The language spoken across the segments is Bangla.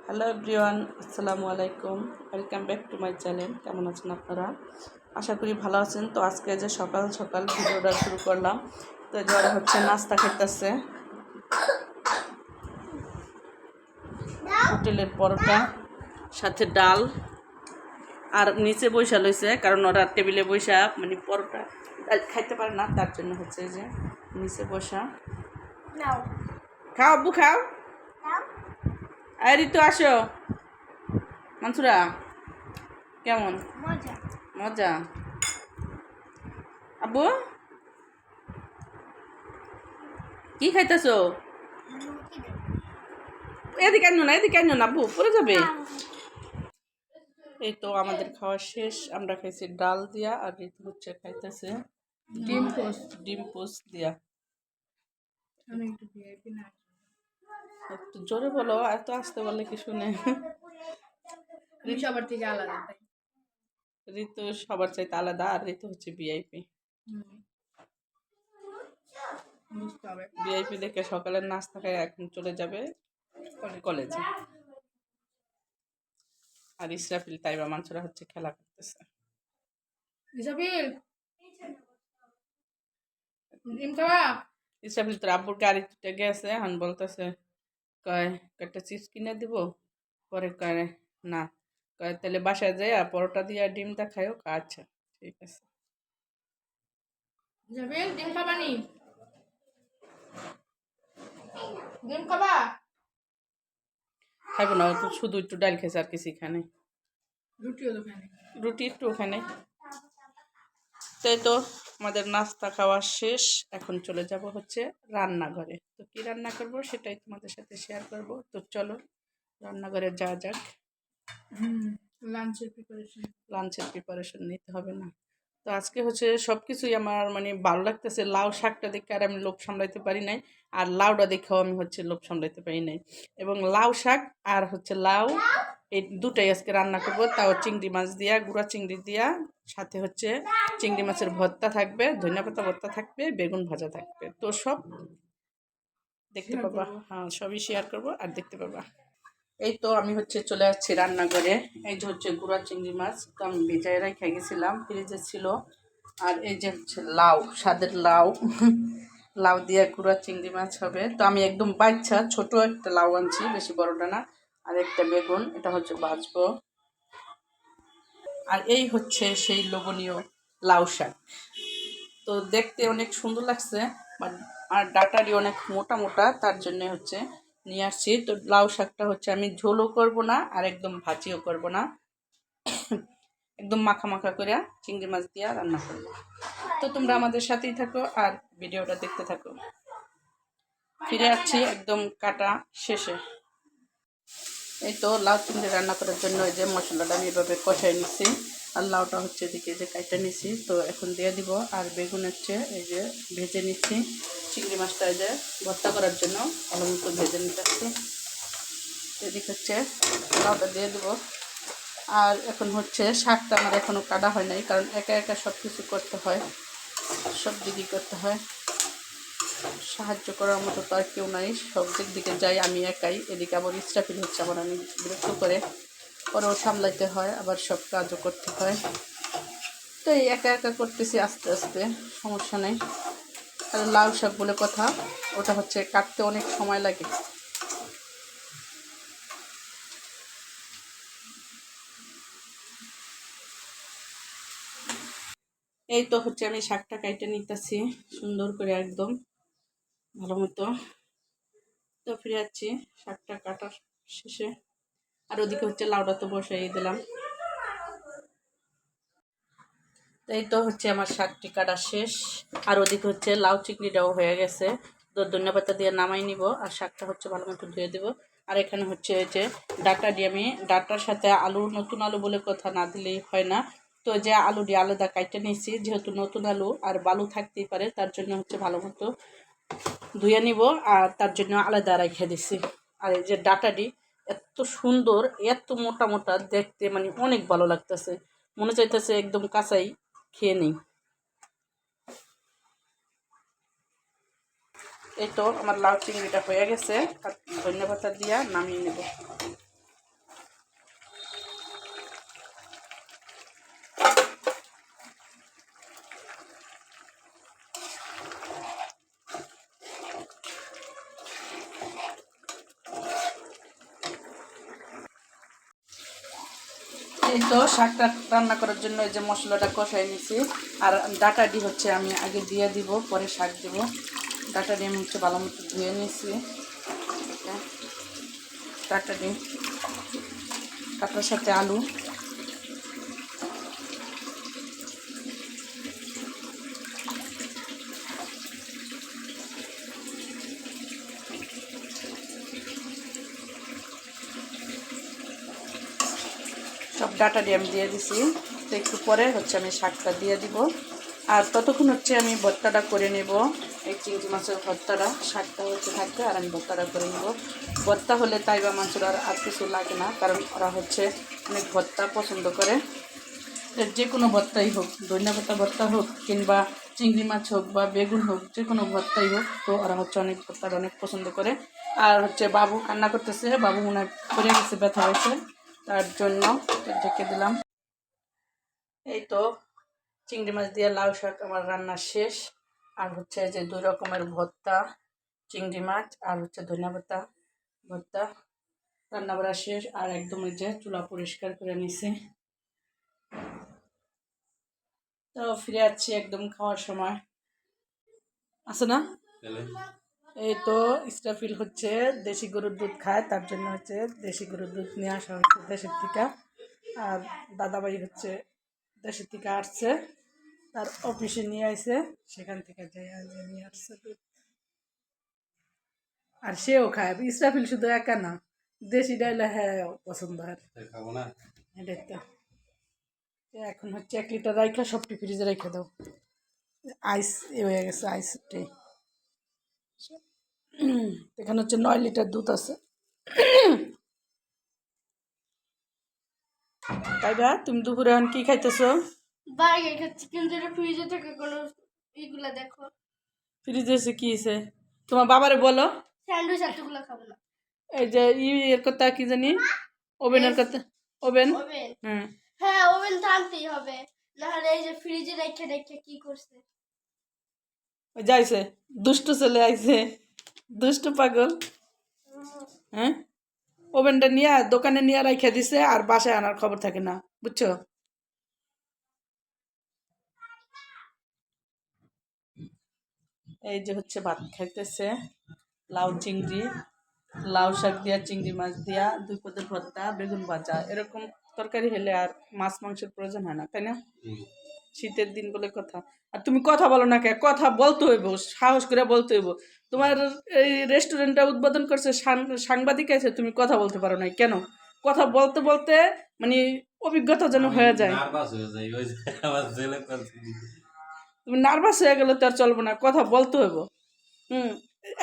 হ্যালো এভরিওয়ান, আসসালামু আলাইকুম। Welcome back to my channel. কেমন আছেন আপনারা? আশা করি ভালো আছেন। তো আজকে যে সকাল সকাল ভিডিওটা শুরু করলাম, তো যারা হচ্ছে নাস্তা খেতেছে, হোটেলের পরোটা সাথে ডাল, আর নিচে বৈশা লইছে কারণ ওরা টেবিলে বৈশা মানে পরোটা খাইতে পারে না, তার জন্য হচ্ছে যে নিচে বসা। খাও আব্বু খাও। আর ঋতু আসো। মানসুরা কেমন? মজা মজা। আব্বু কি খাইতেছো? এদিকে আনো না, এদিকে আনো না আব্বু, পড়ে যাবে। এই তো আমাদের খাওয়া শেষ। আমরা খাইছি ডাল দিয়া, আর ঋতু হচ্ছে খাইতেছে ডিম পোস্ট দিয়া। একটু জোরে বলো, এত আসতে বললে কি শুনে? সবার থেকে আলাদা। ঋতু সবার চাইতে আলাদা, আর ঋতু হচ্ছে ভিআইপি। ভিআইপি দেখে সকালের নাস্তা খাই এখন চলে যাবে কলেজে। আর ইসরাফিল তাইবা মানসুরা হচ্ছে খেলা করতেছে। ইসরাফিল তোর আব্বুর গাড়িতে গেছে, এখন বলতেছে কয় একটা চিপস কিনে দিব। পরে কয় না, কয় তাহলে বাসায় যাই আর পরোটা দিয়ে ডিমটা খাইও। আচ্ছা ঠিক আছে। ডিম খাবা নি? ডিম খাবা? খাইবো না, ও তো শুধু একটু ডাল খেয়েছে আর কিছু খানে। রুটিও তো খায় রুটি একটু ওখানে। তাই তো আমাদের নাস্তা খাওয়া শেষ। এখন চলে যাব হচ্ছে রান্নাঘরে। তো কি রান্না করব সেটাই তোমাদের সাথে শেয়ার করব। তো চলো রান্নাঘরে যাওয়া যাক। লাঞ্চের প্রিপারেশন নিতে হবে না? তো আজকে হচ্ছে সব কিছুই আমার মানে ভালো লাগতেছে। লাউ শাকটা দেখে আর আমি লোভ সামলাইতে পারি নাই, আর লাউটা দেখেও আমি হচ্ছে লোভ সামলাইতে পারি নাই। এবং লাউ শাক আর হচ্ছে লাউ, এই দুটাই আজকে রান্না করবো, তাও চিংড়ি মাছ দিয়া, গুঁড়া চিংড়ি দিয়া। সাথে হচ্ছে চিংড়ি মাছের ভর্তা থাকবে, ধনিয়াপাতা ভর্তা থাকবে, বেগুন ভাজা থাকবে। তো সব দেখতে পাবা। হ্যাঁ, সবই শেয়ার করবো আর দেখতে পাবা। এই তো আমি হচ্ছে চলে যাচ্ছি রান্নাঘরে। এই যে হচ্ছে গুঁড়া চিংড়ি মাছ, তো আমি ভিজায় রেখে গেছিলাম, ফ্রিজে ছিল। আর এই যে হচ্ছে লাউ, স্বাদের লাউ। লাউ দিয়ে গুঁড়া চিংড়ি মাছ হবে। তো আমি একদম বাচ্চা ছোট একটা লাউ আনছি, বেশি বড়টা না। আর একটা বেগুন, এটা হচ্ছে ভাজবো। আর এই হচ্ছে সেই লোভনীয় লাউ শাক। তো দেখতে অনেক সুন্দর লাগছে, বাট আর ডাটারি অনেক মোটা মোটা, তার জন্য হচ্ছে নিয়ে আসছি। তো লাউ শাকটা হচ্ছে আমি ঝোলও করব না আর একদম ভাজিও করব না, একদম মাখা মাখা করে চিংড়ি মাছ দিয়ে রান্না করব। তো তোমরা আমাদের সাথেই থাকো আর ভিডিওটা দেখতে থাকো। ফিরে আসছি একদম কাটা শেষে। এই তো লাউ চিংড়ি রান্না করার জন্য এই যে মশলাটা আমি এভাবে কষাই নিচ্ছি, আর লাউটা হচ্ছে এদিকে যে কাইটা নিচ্ছি। তো এখন দিয়ে দিব। আর বেগুন হচ্ছে এই যে ভেজে নিচ্ছি। চিংড়ি মাছটা এই যে ভর্তা করার জন্য ভালো মতো ভেজে নিতে আসছি। এদিকে হচ্ছে লাউটা দিয়ে দেবো। আর এখন হচ্ছে শাকটা আমার এখনও কাটা হয় নাই, কারণ একা একা সব কিছু করতে হয়, সব দিকই করতে হয়। সাহায্য করার মতো তো আর কেউ নাই, সব দিক দিকে যাই আমি একাই। এদিকে আবার ইসরাফিল হচ্ছে আমার অনেক বিরক্ত করে, পরেও সামলাইতে হয়, আবার সব কাজও করতে হয়। তো এই একা একা করতেছি আস্তে আস্তে, সমস্যা নেই। আর লাউ শাক বলে কথা, ওটা হচ্ছে কাটতে অনেক সময় লাগে। এই তো হচ্ছে আমি শাকটা কাইটে নিতেছি সুন্দর করে একদম ভালো মতো। তো ফিরে যাচ্ছি শাকটা কাটার শেষে। আর ওদিকে হচ্ছে লাউডা তো বসাই দিলাম। এই তো হচ্ছে আমার শাকটি কাটা শেষ। আর ওদিকে হচ্ছে লাউ চিংড়িটাও হয়ে গেছে। তো ধনিয়াপাতা দিয়ে নামাই নিব, আর শাকটা হচ্ছে ভালো মতো ধুয়ে দেবো। আর এখানে হচ্ছে যে ডাটা দিয়ে, আমি ডাটার সাথে আলু, নতুন আলু বলে কথা, না দিলেই হয় না। তো যে আলু দিয়ে আলাদা কাইটে নিয়েছি, যেহেতু নতুন আলু আর বালু থাকতেই পারে, তার জন্য হচ্ছে ভালো মতো ধুয়ে নিব, আর তার জন্য আলাদা রেখে দিছি। আর এই যে ডাটাটি এত সুন্দর, এত মোটা মোটা দেখতে, মানে অনেক ভালো লাগতেছে, মনে চাইতেছে একদম কাঁচাই খেয়ে নেই। এই তো আমার লাউ চিংড়িটা হয়ে গেছে, আর ধনিয়া পাতা দিয়া নামিয়ে নেব। এই তো শাকটা রান্না করার জন্য এই যে মশলাটা কষাই নিছি। আর ডাটাটি হচ্ছে আমি আগে দিয়ে দিব, পরে শাক দিব। ডাটাটি আমি হচ্ছে ভালো মতো ধুয়ে নিছি। ডাটাটি, ডাটার সাথে আলু, সব ডাটা দিয়ে আমি দিয়ে দিছি। তো একটু পরে হচ্ছে আমি শাকটা দিয়ে দিব। আর ততক্ষণ হচ্ছে আমি ভর্তাটা করে নেব। এই চিংড়ি মাছের ভর্তাটা, শাকটা হচ্ছে থাকবে আর আমি ভর্তাটা করে নেব। ভর্তা হলে তাইবা মাছের আর কিছু লাগে না, কারণ ওরা হচ্ছে অনেক ভর্তা পছন্দ করে। যে কোনো ভর্তাই হোক, ধনিয়া পাতা ভর্তা হোক কিংবা চিংড়ি মাছ হোক বা বেগুন হোক, যে কোনো ভর্তাই হোক, তো ওরা হচ্ছে অনেক ভর্তাটা অনেক পছন্দ করে। আর হচ্ছে বাবু কান্না করতেছে, বাবু মনে হয় পড়ে গেছে, ব্যথা হয়েছে, তার জন্য ঢেকে দিলাম। এই তো চিংড়ি মাছ দিয়ে লাউ শাক আমার রান্না শেষ। আর হচ্ছে যে 2 রকমের ভর্তা, চিংড়ি মাছ আর হচ্ছে ধনিয়া পাতা ভর্তা, রান্না করা শেষ। আর একদম এই যে চুলা পরিষ্কার করে নিছি। তো ফিরে যাচ্ছি একদম খাওয়ার সময়, আছে না? এই তো ইস্টাফিল হচ্ছে দেশি গরুর দুধ খায়, তার জন্য হচ্ছে দেশি গরুর দুধ নিয়ে আসা হচ্ছে দেশের থেকে। আর দাদাভাই হচ্ছে দেশের থেকে আসছে, তার অফিসে নিয়ে আসছে, সেখান থেকে যাই নিয়ে আসছে দুধ। আর সেও খায়, ইস্টাফিল শুধু একা না, দেশি ডাইলে হ্যাঁ পছন্দ হয়। এটাই তো। এখন হচ্ছে 1 লিটার রাইখা সবটি ফ্রিজে রেখে দাও। আইস হয়ে গেছে, আইসটি। এখানে হচ্ছে 9 লিটার দুধ আছে। তাই বা তুমি দুপুরে এখন কি খাইতেছো? বার্গার খাচ্ছি, কিন্তু এটা ফ্রিজে থেকে কোনো এইগুলা দেখো। ফ্রিজে এসে কি হয়েছে? তোমার বাবারে বলো। স্যান্ডউইচ এতগুলো খাবো না। এই যে এর কথা কি জানি, ওভেনের কথা। ওভেন। ওভেন, হ্যাঁ, হ্যাঁ ওভেন তো আনতেই হবে, নাহলে এই যে ফ্রিজে রেখে রেখে কি করছে। ওই যাইছে, দুষ্টু ছেলে আইছে, দুষ্টু পাগল। হ্যাঁ, ওভেনটা নিয়ে দোকানে নিয়ে রাইখা দিছে, আর বাসায় আনার খবর থাকে না, বুঝছো? এই যে হচ্ছে ভাত খাইতেছে, লাউ চিংড়ি, লাউ শাক দিয়া, চিংড়ি মাছ দিয়া, 2 পদের ভর্তা, বেগুন ভাজা, এরকম তরকারি হলে আর মাছ মাংসের প্রয়োজন হয় না, তাই না? শীতের দিন বলে কথা। আর তুমি কথা বলো না কে? কথা বলতে হইব, সাহস করে বলতে হইব। তোমার এই রেস্টুরেন্টটা উদ্বোধন করছে, সাংবাদিক আছে, তুমি কথা বলতে পারো নাই কেন? কথা বলতে বলতে মানে অভিজ্ঞতা যেন হয়ে যায়। তুমি নার্ভাস হয়ে গেলে তো আর চলবো না, কথা বলতে হইব। হুম,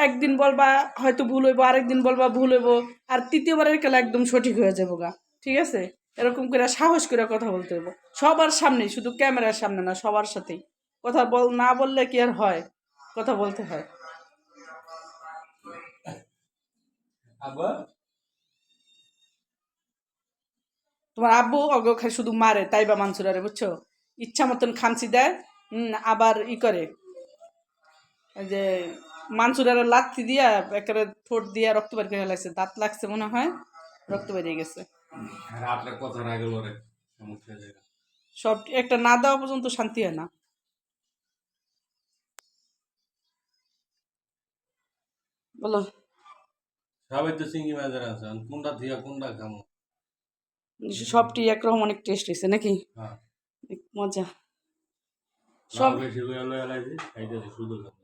একদিন বলবা হয়তো ভুল হইব, আরেকদিন বলবা ভুল হইব, আর তৃতীয়বারের খেলা একদম সঠিক হয়ে যাবো গা। ঠিক আছে? এরকম করে সাহস করে কথা বলতে হইব, সবার সামনে, শুধু ক্যামেরার সামনে না, সবার সাথেই। কথা না বললে কি আর হয়? কথা বলতে হয়। তোমার আব্বু অগ খায় শুধু মারে, তাই বা মানসুরারে, বুঝছো? ইচ্ছা মতন খামচি দেয়। আবার করে ওই যে মানসুরারে লাথি দিয়া একেবারে ঠোঁট দিয়া রক্ত বের করে ফেলাইছে, দাঁত লাগছে মনে হয়, রক্ত বেরিয়ে গেছে। সব একটা না দেওয়া পর্যন্ত শান্তি হয় না। বলো। সবাই তো চিংড়ি মাছের আছে, কোনটা দিয়া কোনটা খামো? সবটি একরকম অনেক টেস্ট হয়েছে নাকি? হ্যাঁ, অনেক মজা। লাউ সব বেশি করে লয়ে লাইছি, খাইতেছি শুধু খাবো।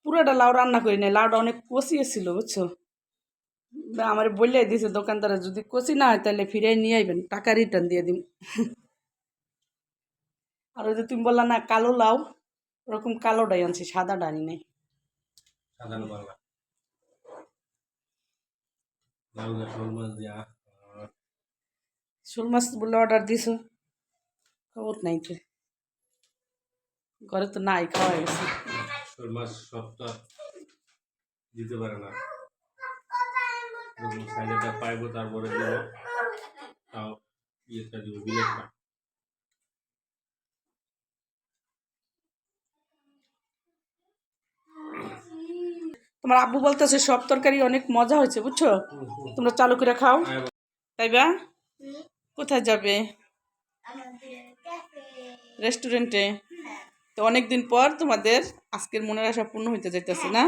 পুরোটা লাউ রান্না করি নাই, লাউটা অনেক কষিয়ে ছিল, বুঝছো? আমার বললে দিছে দোকানদারে, যদি কষি না হয় তাহলে ফিরে নিয়ে আইবেন, টাকা রিটার্ন দিয়ে দিন। আর ওই যে তুমি বললা না কালো লাউ, ওরকম কালোটাই আনছি, সাদাটা আনি নাই। সাধারণ বাংলা লাউ দিয়ে শোল মাছ দিয়া শোল মাছ বলে অর্ডার দিছো? খবর নাই তো, ঘরে তো নাই, খাওয়া হয়ে গেছে। শোল মাছ সবটা দিতে পারে না, সাইডেটা পাইবো তারপরে দিব, তাও ইয়েটা দিব, বিলেটটা। তোমার আব্বু বলতেছে সব তরকারি অনেক মজা হয়েছে, বুঝছো? তোমরা চালু করে খাও, তাই বা? কোথায় যাবে? আমাদের ক্যাফে। রেস্টুরেন্টে। হ্যাঁ তো অনেকদিন পর তোমাদের আজকের মনের আশা পূর্ণ হইতে যাইতেছে না?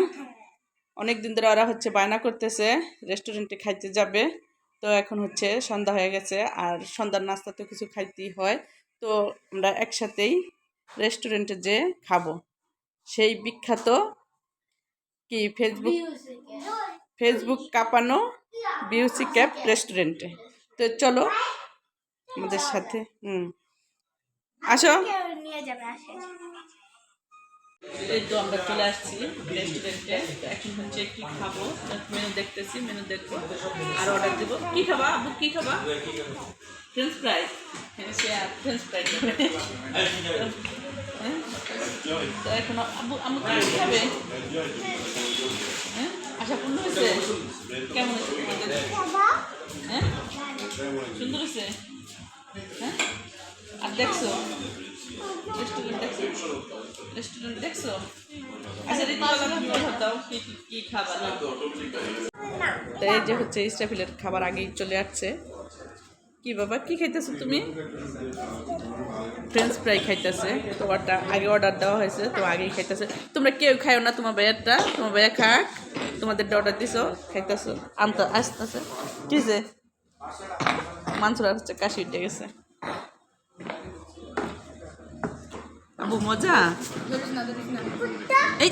অনেকদিন ধরে ওরা হচ্ছে বায়না করতেছে রেস্টুরেন্টে খাইতে যাবে। তো এখন হচ্ছে সন্ধ্যা হয়ে গেছে, আর সন্ধ্যার নাস্তা তো কিছু খাইতেই হয়। তো আমরা একসাথেই রেস্টুরেন্টে যে খাবো, সেই বিখ্যাত কি ফেসবুক কাঁপানো বিউসি ক্যাপ রেস্টুরেন্টে। তো চলো আমাদের সাথে। আসো। নিয়ে যাবে আসে। এই তো আমরা চলে আসছি রেস্টুরেন্টে। এখন হচ্ছে কি খাবো, মেনু দেখতেছি, মেনু দেখবো আর অর্ডার দেবো। কি খাবা আব্বু, কি খাবা? French fry. হ্যাঁ, সে ফ্রেঞ্চ ফ্রাই খাবে। তো এখন আব্বু আম্মু কি খাবে? হ্যাঁ, আশা পূর্ণ হয়েছে? কেমন হয়েছে তোমাদের? হ্যাঁ, সুন্দর হয়েছে। হ্যাঁ, আর দেখছো রেস্টুরেন্ট দেখছো? আচ্ছা ঋতুবালা দাও কি খাবার। তো এই যে হচ্ছে ইস্টাফিলের খাবার আগেই চলে আসছে। কি বাবা, কি খাইতেছো তুমি? ফ্রেঞ্চ ফ্রাই খাইতেছে। তো ওটা আগে অর্ডার দেওয়া হয়েছে, তো আগেই খাইতেছে। তোমরা কেউ খাইও না, তোমার ভাইয়ারটা, তোমার ভাইয়া খাক। তোমাদের অর্ডার দিছো, খাইতেছো, আনতে আসতেছে। কি যে মাংসটা হচ্ছে কাশি উঠে গেছে। আবু মজা। এই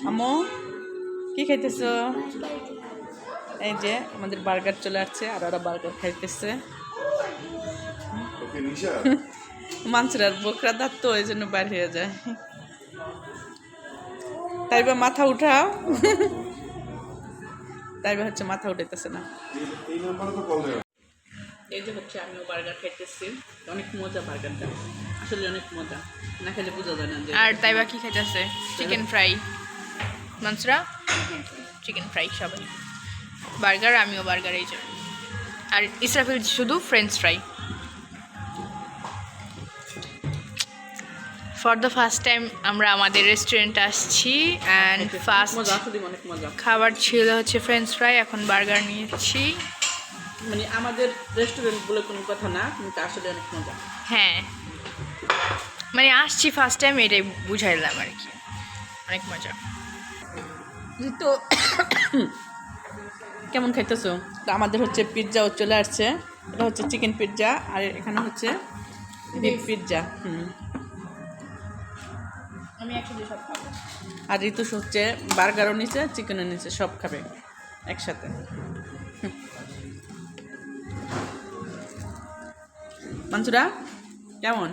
আম্মু কি খাইতেছো? এই যে আমাদের বার্গার চলে আসছে, আর ওরা বার্গার খাইতেছে। মাংসের বকরা দাঁত তো এই জন্য বাইর হয়ে যায়। তাই বা মাথা উঠাও। তাই বা হচ্ছে মাথা উঠাইতেছে না। এই যে হচ্ছে আমিও বার্গার খাইতেছি। অনেক মজা বার্গারটা, আসলে অনেক মজা, না খেলে বোঝা যায় না। আর তাইবা কি খাইতেছে? Chicken fry. Mansura chicken fry, সবাই বার্গার, আমিও বার্গার। এই যে আর ইসরাফিল শুধু French fry. For the first time আমরা আমাদের রেস্টুরেন্টে আসছি অ্যান্ড ফার্স্ট অনেক মজা। খাবার ছিল হচ্ছে ফ্রেঞ্চ ফ্রাই, এখন বার্গার নিয়েছি। মানে আমাদের রেস্টুরেন্ট বলে কোনো কথা না, কিন্তু আসলে অনেক মজা। হ্যাঁ, মানে আসছি ফার্স্ট টাইম, এটাই বুঝাইলাম আর কি। অনেক মজা। তো কেমন খাইতেছো? তো আমাদের হচ্ছে পিৎজাও চলে আসছে। এটা হচ্ছে চিকেন পিৎজা, আর এখানে হচ্ছে বিফ পিৎজা। আমি একসাথে সব খাবো। আর ঋতু হচ্ছে বার্গারও নিচে, চিকেনও নিচে, সব খাবে একসাথে। মানসুরা কেমন?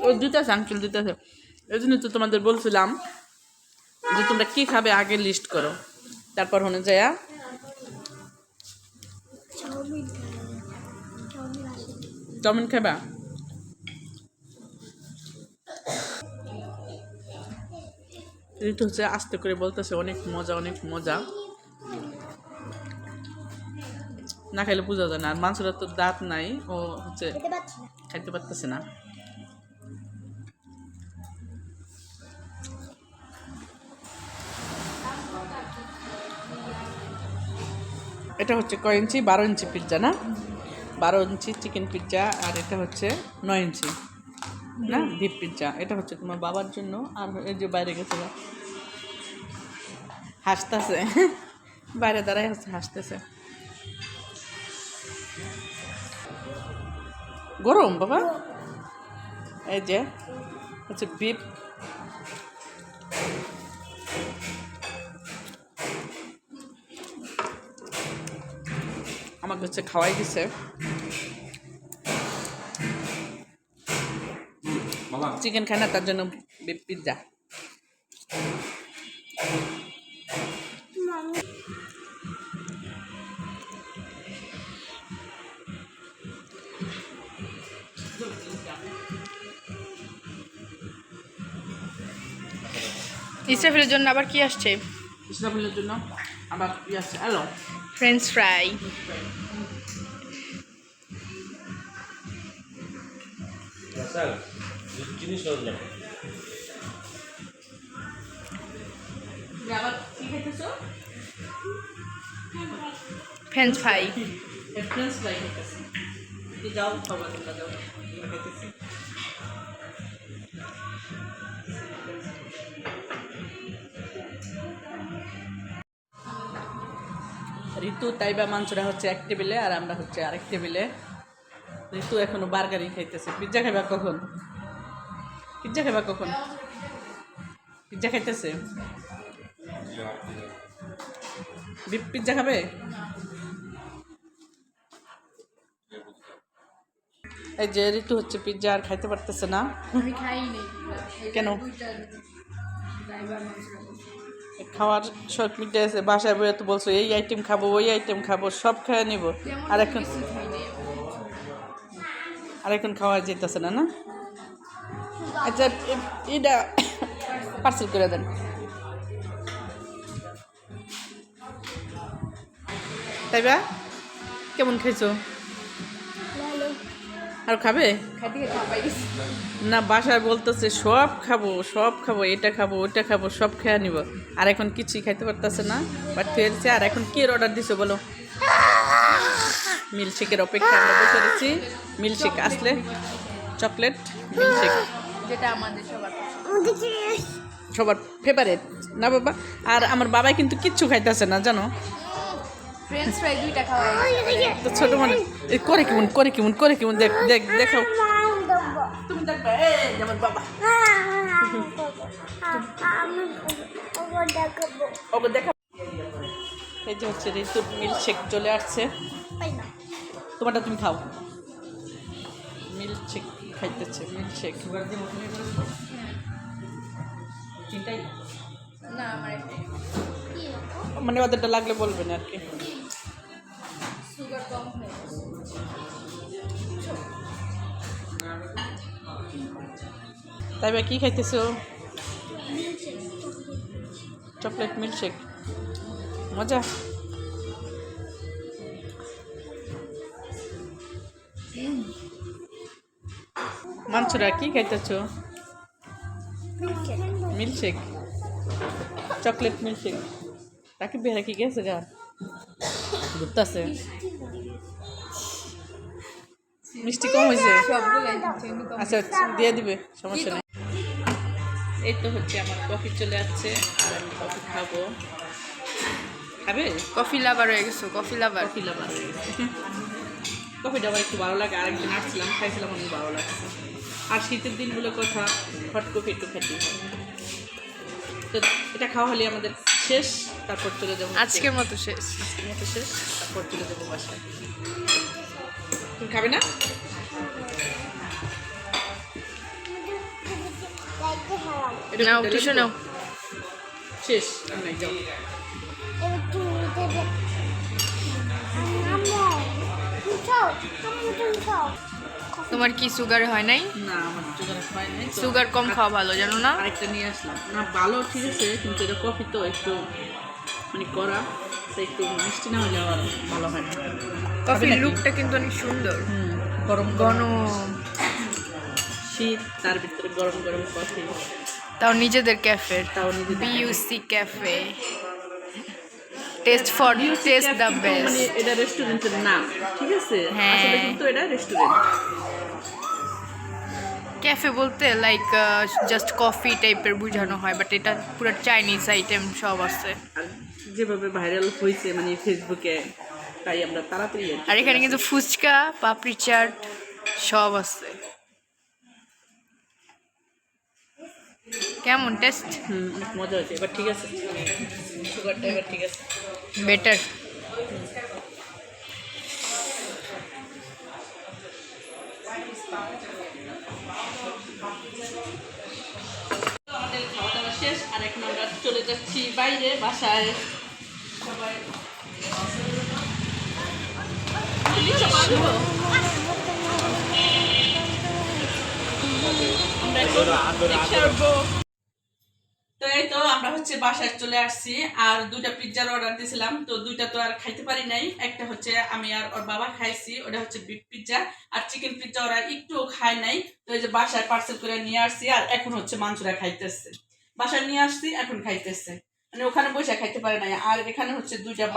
ও দিতেছে, আঙ্কেল দিতেছে। এই জন্য তো তোমাদের বলছিলাম যে তোমরা কি খাবে আগে লিস্ট করো, তারপর হনে যায় চাউমিন খাবা। ঋতু হচ্ছে আস্তে করে বলতেছে অনেক মজা, অনেক মজা, না খাইলে বোঝা যায় না। আর মাংসটা তো দাঁত নাই, ও হচ্ছে খাইতে পারতেছে না। এটা হচ্ছে কয় ইঞ্চি? 12 ইঞ্চি পিৎজা না? 12 ইঞ্চি চিকেন পিৎজা। আর এটা হচ্ছে 9 ইঞ্চি না ডিপ পিৎজা। এটা হচ্ছে তোমার বাবার জন্য। আর এই যে বাইরে গেছে হাসতেছে, বাইরে দাঁড়ায় হচ্ছে হাসতেছে। গরম বাবা। এই যে হচ্ছে বিফ। আমাকে হচ্ছে খাওয়াই দিছে। চিকেন খায় না, তার জন্য বিফ পিৎজা। ইসরাফিলের জন্য আবার কি আসছে? ইসরাফিলের জন্য আবার কি আছে? Hello, French fry. স্যার জিনিস আবার কি খাইতেছো? French fry. ফ্রেঞ্চ ফ্রাই খাইতেছি। যাও খাবার তোমরা যাও খাইতেছি। ঋতু তাইবা মাংসটা হচ্ছে এক টেবিলে আর আমরা হচ্ছে আরেক টেবিলে। ঋতু এখনো বার্গারই খাইতেছে। পিৎজা খাইবা কখন? পিৎজা খাইবা কখন? পিৎজা খাইতেছে। বিফ পিৎজা খাবে? এই যে ঋতু হচ্ছে পিৎজা আর খাইতে পারতেছে না। আমি খাইনি। কেন? খাওয়ার শখ মিটে আছে, বাসায় বইয়ে তো বলছো এই আইটেম খাবো ওই আইটেম খাবো, সব খেয়ে নিব। আর এখন খাওয়া যেতেছে না। না আচ্ছা, এটা পার্সেল করে দেন। তাইবা কেমন খাইছো? আর খাবে না? বাসায় বলতেছে সব খাবো সব খাবো, এটা খাবো ওটা খাবো, সব খেয়ে নিব। আর এখন কিছুই খাইতে পারতেছে না, বাট খেয়েছে। আর এখন কি অর্ডার দিছো বলো? মিল্কশেকের অপেক্ষা আমরা বসে রয়েছি। মিল্কশেক আসলে চকলেট মিল্কশেক, যেটা আমাদের সবার ফেভারেট না বাবা? আর আমার বাবাই কিন্তু কিচ্ছু খাইতেছে না জানো। ফ্রেঞ্চ ফ্রাই 2টা খাওয়া। তো ছোট মানে করে কেমন দেখ দেখ দেখাও। তুমি দেখবে এই আমার বাবা ওকে দেখা। এই যে হচ্ছে ঋতু মিল্কশেক চলে আসছে। তোমারটা তুমি খাও। মিল্কশেক খাইতেছে, মিল্কশেক। না আমার একটাই। মানে ওদেরটা লাগলে বলবেন আর কি। সুগার কম হয়ে তাই বা কি খাইতেছো? চকলেট মিল্কশেক, মজা। মাংসরা কি খাইতেছো? Milkshake, chocolate milkshake. তাকে বেড়া কি গেছে গা ঘুরতেছে। মিষ্টি কম হয়েছে? আচ্ছা দিয়ে দিবে, সমস্যা নেই। এই তো হচ্ছে আমার কফি চলে আসছে আর আমি কফি খাবো। খাবে? কফি লাভার হয়ে গেছো, কফি লাভার। কফি লাভার হয়ে গেছে। কফিটা আমার একটু ভালো লাগে। আরেকদিন আসছিলাম, খাইছিলাম, অনেক ভালো লাগছে। আর শীতের দিনগুলো কথা হট কফি একটু খেতে হয়। তো এটা খাওয়া হলে আমাদের শেষ, তারপর চলে যাবো। আজকের মতো শেষ। আজকের মতো শেষ, তারপর চলে যাবো বাসায়। তুমি খাবে না? নাও টিস্যু নাও। শেষ আমি যাও। তোমার কি সুগার হয় নাই? না আমার সুগার হয় নাই। তো সুগার কম খাওয়া ভালো, জানো না? আরেকটা নিয়ে আসলাম। না ভালো ঠিক আছে, কিন্তু এটা কফি তো একটু মানে করা, তো একটু মিষ্টি না হলে আর ভালো হয় না। কফির লুকটা কিন্তু অনেক সুন্দর। গরম ঘন, শীত, তার ভিতরে গরম গরম কফি, তাও নিজেদের ক্যাফে, তাও নিজেদের BUC cafe. Test for test the মানে বেস্ট। এটা রেস্টুরেন্টের নাম, ঠিক আছে? হ্যাঁ। আসলে কিন্তু এটা রেস্টুরেন্ট। ক্যাফে বলতে লাইক জাস্ট কফি টাইপের বোঝানো হয়, বাট এটা পুরো চাইনিজ আইটেম সব আছে। আর যেভাবে ভাইরাল হয়েছে মানে ফেসবুকে, তাই আমরা তাড়াতাড়ি আর এখানে কিন্তু ফুচকা, পাপড়ি চাট সব আছে। কেমন টেস্ট? অনেক মজা হয়েছে। এবার ঠিক আছে, সুগারটা এবার ঠিক আছে, বেটার। আমাদের খাওয়া দাওয়া শেষ। আর এখন আমরা চলে যাচ্ছি বাইরে, বাসায়। সবাই তো এই তো আমরা হচ্ছে বাসায় চলে আসছি। আর 2টা পিৎজার অর্ডার দিয়েছিলাম, তো 2টা তো আর খাইতে পারি নাই। একটা হচ্ছে আমি আর ওর বাবা খাইছি, ওটা হচ্ছে বিফ পিৎজা। আর চিকেন পিৎজা ওরা একটুও খায় নাই। তো এই যে বাসায় পার্সেল করে নিয়ে আসছি। আর এখন হচ্ছে মাংসটা খাইতেছে, বাসায় নিয়ে আসছি, এখন খাইতেছে। মানে ওখানে বসে খাইতে পারে নাই। আর এখানে হচ্ছে 2টা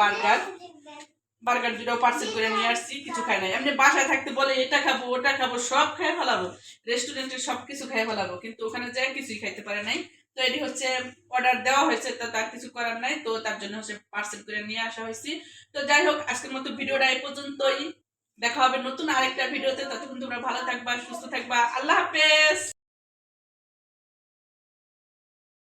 বার্গার 2টাও পার্সেল করে নিয়ে আসছি, কিছু খাই নাই। এমনি বাসায় থাকতে বলে এটা খাবো ওটা খাবো সব খেয়ে ফেলাবো, রেস্টুরেন্টের সব কিছু খেয়ে ফেলাবো, কিন্তু ওখানে যায় কিছুই খাইতে পারে নাই। তো এটি হচ্ছে অর্ডার দেওয়া হয়েছে, তো তার কিছু করার নাই, তো তার জন্য হচ্ছে পার্সেল করে নিয়ে আসা হয়েছে। তো যাই হোক, আজকের মতো ভিডিওটা এই পর্যন্তই। দেখা হবে নতুন আরেকটা ভিডিওতে। ততক্ষণ তোমরা ভালো থাকবা, সুস্থ থাকবা। আল্লাহ হাফেজ।